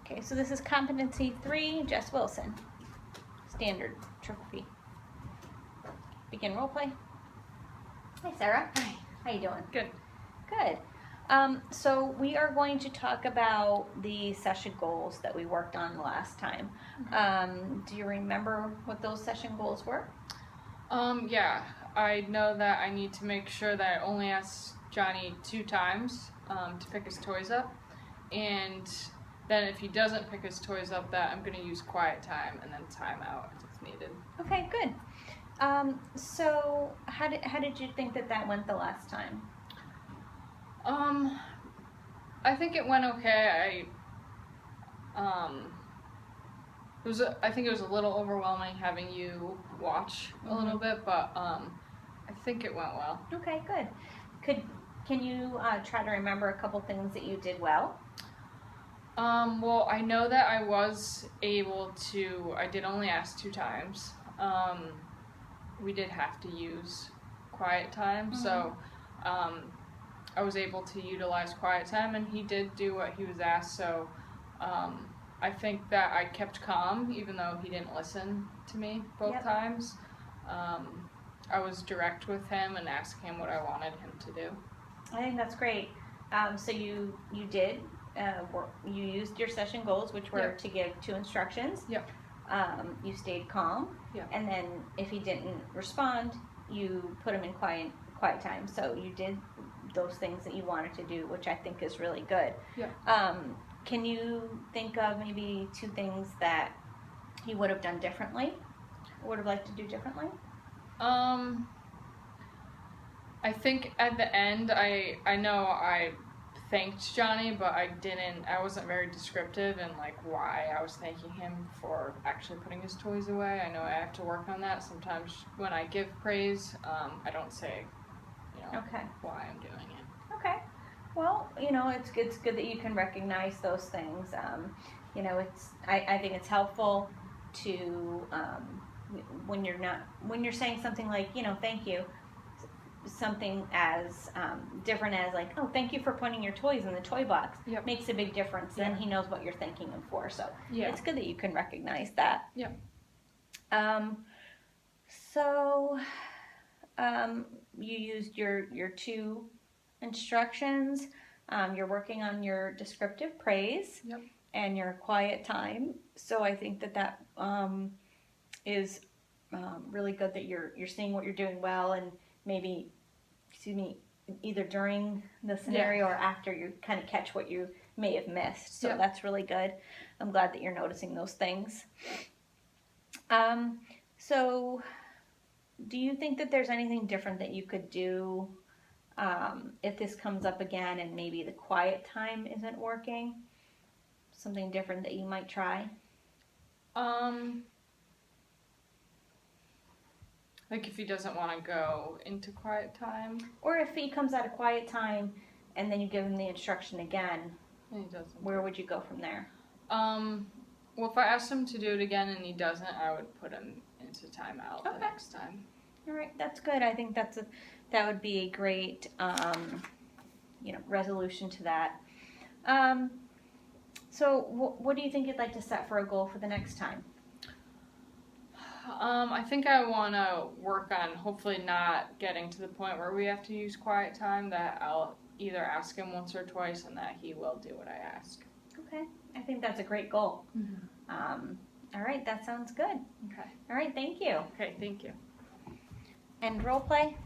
Okay, so this is Competency 3, Jess Wilson. Standard triple P. Begin role play. Hi, Sarah. Hi. How you doing? Good. Good. So we are going to talk about the session goals that we worked on last time. Do you remember what those session goals were? Yeah. I know that I need to make sure that I only ask Johnny 2 times to pick his toys up, and then if he doesn't pick his toys up, that I'm going to use quiet time and then time out if needed. Okay, good. So how did you think that went the last time? I think it went okay. I think it was a little overwhelming having you watch a little bit, but I think it went well. Okay, good. Can you try to remember a couple things that you did well? Well, I know that I was able to. I did only ask 2 times. We did have to use quiet time, so I was able to utilize quiet time, and he did do what he was asked. So I think that I kept calm, even though he didn't listen to me both times. I was direct with him and asked him what I wanted him to do. I think that's great. So you did. You used your session goals, which were to give 2 instructions. Yep. You stayed calm. Yep. And then if he didn't respond, you put him in quiet time. So you did those things that you wanted to do, which I think is really good. Yeah. Can you think of maybe 2 things that he would have done differently? Would have liked to do differently? I think at the end, I know I thanked Johnny, but I wasn't very descriptive in like why I was thanking him for actually putting his toys away. I know I have to work on that. Sometimes when I give praise, I don't say, why I'm doing it. Okay. Well, it's good that you can recognize those things. I think it's helpful to when you're saying something like, thank you, something as different as like, oh, thank you for putting your toys in the toy box. Yep. Makes a big difference. Then he knows what you're thanking him for. So it's good that you can recognize that. Yep. So you used your 2 instructions. You're working on your descriptive praise. Yep. And your quiet time. So I think that is really good that you're seeing what you're doing well, and maybe, either during the scenario or after, you kind of catch what you may have missed. So that's really good. I'm glad that you're noticing those things. So do you think that there's anything different that you could do if this comes up again and maybe the quiet time isn't working? Something different that you might try? Like if he doesn't want to go into quiet time. Or if he comes out of quiet time and then you give him the instruction again, and he doesn't. Where would you go from there? Well, if I asked him to do it again and he doesn't, I would put him into timeout the next time. All right, that's good. I think that would be a great resolution to that. So what do you think you'd like to set for a goal for the next time? I think I want to work on hopefully not getting to the point where we have to use quiet time, that I'll either ask him once or twice and that he will do what I ask. Okay, I think that's a great goal. All right, that sounds good. Okay. All right, thank you. Okay, thank you. And role play?